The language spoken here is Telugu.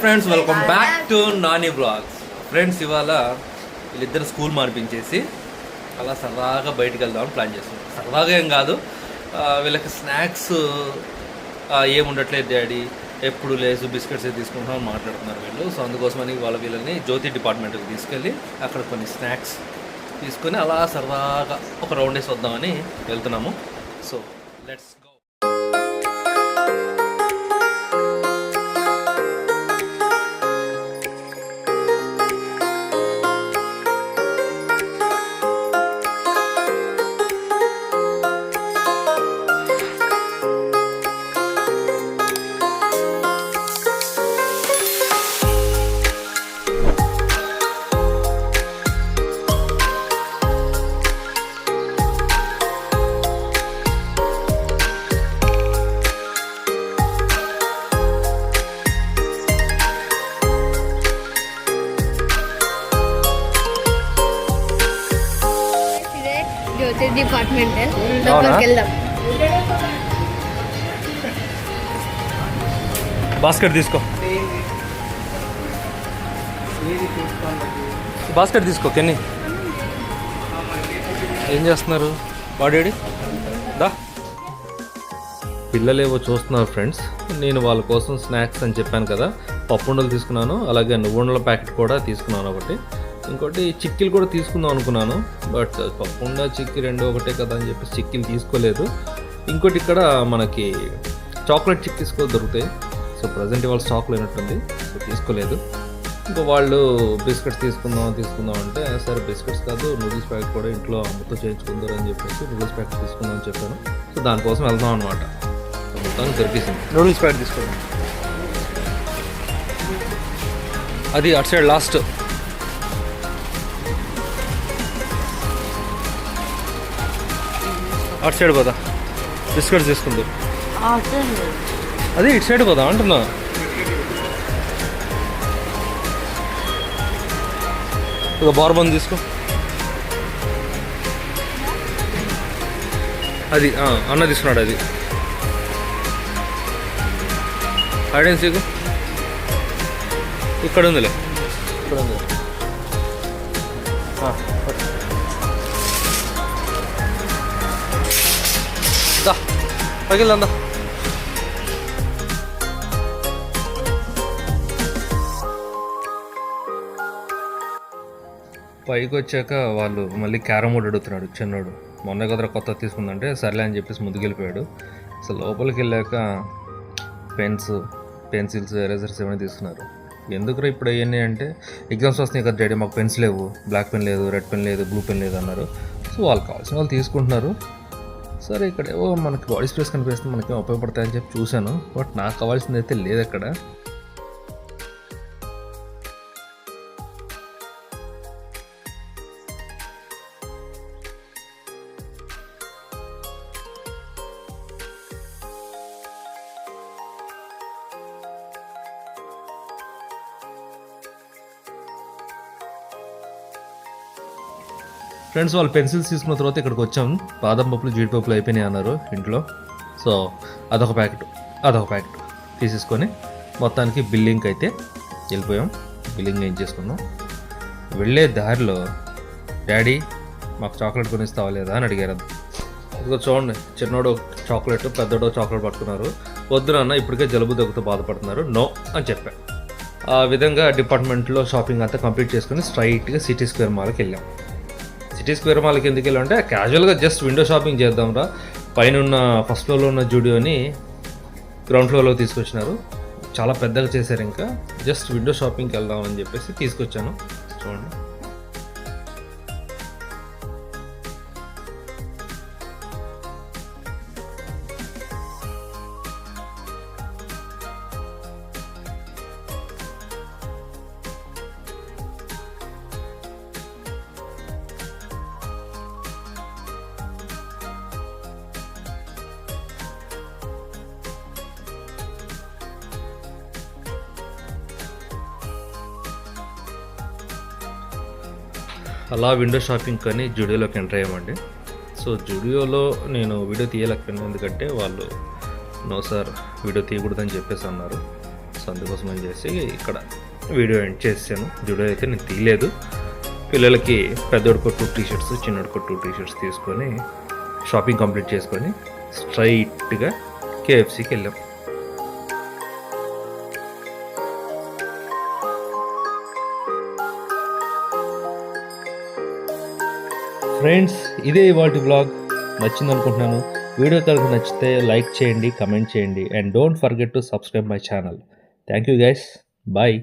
Friends welcome back to Nani blogs. Friends ఇవాళ వీళ్ళిద్దరు స్కూల్ మార్పించేసి అలా సరదాగా బయటికి వెళ్దామని ప్లాన్ చేస్తున్నాం. సరదాగా ఏం కాదు, వీళ్ళకి స్నాక్స్ ఏముండట్లేదు డాడీ, ఎప్పుడు లేసు బిస్కెట్స్ తీసుకుంటామని మాట్లాడుతున్నారు వీళ్ళు. సో అందుకోసమని వీళ్ళని జ్యోతి డిపార్ట్మెంట్కి తీసుకెళ్ళి అక్కడ కొన్ని స్నాక్స్ తీసుకొని అలా సరదాగా ఒక రౌండ్ వేసి వద్దామని వెళ్తున్నాము. So let's go. డిపార్ట్మెంటల్ లోపలికి వెళ్దాం. బాస్కెట్ తీసుకో, బాస్కెట్ తీసుకో. కెన్నీ ఏం చేస్తున్నారు? వాడేడి దా. పిల్లలేవో చూస్తున్నారు ఫ్రెండ్స్. నేను వాళ్ళ కోసం స్నాక్స్ అని చెప్పాను కదా, పప్పుండలు తీసుకున్నాను, అలాగే నువ్వుండల ప్యాకెట్ కూడా తీసుకున్నాను ఒకటి. ఇంకోటి చిక్కీలు కూడా తీసుకుందాం అనుకున్నాను, బట్ పప్పుండ చిక్కీ రెండు ఒకటే కదా అని చెప్పి చిక్కీలు తీసుకోలేదు. ఇంకోటి ఇక్కడ మనకి చాక్లెట్ చిక్కీస్ కూడా దొరుకుతాయి. సో ప్రజెంట్ ఇవాళ స్టాక్ లేనట్టుంది, సో తీసుకోలేదు. ఇంకా వాళ్ళు బిస్కెట్స్ తీసుకుందాం అంటే, సరే బిస్కెట్స్ కాదు నూడిల్స్ ప్యాకెట్ కూడా ఇంట్లో అమ్మతో చేయించుకుందారు అని చెప్పేసి నూడిల్స్ ప్యాకెట్ తీసుకుందాం అని చెప్పాను. సో దానికోసం వెళ్దాం అనమాట. మొత్తానికి దొరికేసింది. నూడిల్స్ ప్యాకెట్ తీసుకుందాం. అది అటు సైడ్ లాస్ట్. అటు సైడ్ పోదా, బిస్కెట్స్ తీసుకుంది. అది ఇటు సైడ్ పోదా అంటున్నా. ఒక బార్బన్ తీసుకో. అది అన్న తీసుకున్నాడు. అది హైడెన్ సీకు ఇక్కడ ఉందిలే, ఇక్కడ ఉంది. పగిలిందా? పైకి వచ్చాక వాళ్ళు మళ్ళీ క్యారమ్ బోర్డ్ అడుగుతున్నాడు చిన్నోడు. మొన్న కదరా కొత్త తీసుకుందంటే సర్లే అని చెప్పేసి ముందుకెళ్ళిపోయాడు. అసలు లోపలికి వెళ్ళాక పెన్సిల్స్ ఎరేజర్స్ ఏమైనా తీసుకున్నారు. ఎందుకురా ఇప్పుడు అవన్నీ అంటే, ఎగ్జామ్స్ వస్తున్నాయి కదా డాడీ, మాకు పెన్స్ లేవు, బ్లాక్ పెన్ లేదు, రెడ్ పెన్ లేదు, బ్లూ పెన్ లేదు అన్నారు. సో వాళ్ళు కావాల్సిన వాళ్ళు తీసుకుంటున్నారు. సరే ఇక్కడ ఏవో మనకి బాడీ స్ప్రేస్ కనిపిస్తుంది, మనకేం ఉపయోగపడతాయని చెప్పి చూశాను, బట్ నాకు కావాల్సింది అయితే లేదు అక్కడ. ఫ్రెండ్స్ వాళ్ళు పెన్సిల్స్ తీసుకున్న తర్వాత ఇక్కడికి వచ్చాం. బాదం పప్పులు జీడిపప్పులు అయిపోయినాయి అన్నారు ఇంట్లో. సో అదొక ప్యాకెట్ తీసేసుకొని మొత్తానికి బిల్లింగ్కి అయితే వెళ్ళిపోయాం. బిల్లింగ్ ఏం చేసుకున్నాం. వెళ్ళే దారిలో డాడీ మాకు చాక్లెట్ కొనిస్తావా లేదా అని అడిగారు. ఇదిగో చూడండి, చిన్నోడు చాక్లెట్, పెద్దోడు చాక్లెట్ పట్టుకున్నారు. వద్దునన్న ఇప్పటికే జలుబు దగ్గుతో బాధపడుతున్నారు, నో అని చెప్పాను. ఆ విధంగా డిపార్ట్మెంట్లో షాపింగ్ అంతా కంప్లీట్ చేసుకుని స్ట్రైట్గా సిటీ స్క్వేర్ మాల్కి వెళ్ళాం. సిటీ స్క్వేర్ మాల్కి ఎందుకు వెళ్ళామంటే క్యాజువల్గా జస్ట్ విండో షాపింగ్ చేద్దాంరా. పైన ఉన్న ఫస్ట్ ఫ్లోర్లో ఉన్న జూడియోని గ్రౌండ్ ఫ్లోర్లో తీసుకొచ్చినారు, చాలా పెద్దగా చేశారు. ఇంకా జస్ట్ విండో షాపింగ్కి వెళ్దామని చెప్పేసి తీసుకొచ్చాను. చూడండి, అలా విండో షాపింగ్ కానీ జూడియోలోకి ఎంటర్ అయ్యామండి. సో జూడియోలో నేను వీడియో తీయలేకపోయాను, ఎందుకంటే వాళ్ళు నో సార్ వీడియో తీయకూడదని చెప్పేసి అన్నారు. సో అందుకోసం అని చేసి ఇక్కడ వీడియో ఎండ్ చేసాను. వీడియో అయితే నేను తీయలేదు. పిల్లలకి పెద్దోడికి 2 టీ-షర్ట్స్, చిన్నోడికి 2 టీ-షర్ట్స్ తీసుకొని షాపింగ్ కంప్లీట్ చేసుకొని స్ట్రైట్గా కేఎఫ్సీకి వెళ్ళాం. ఫ్రెండ్స్, ఇదే ఇవాల్టి వ్లాగ్. నచ్చింది అనుకుంటున్నాను. వీడియో కనుక నచ్చితే లైక్ చేయండి, కమెంట్ చేయండి, and don't forget to subscribe my channel. Thank you guys. Bye.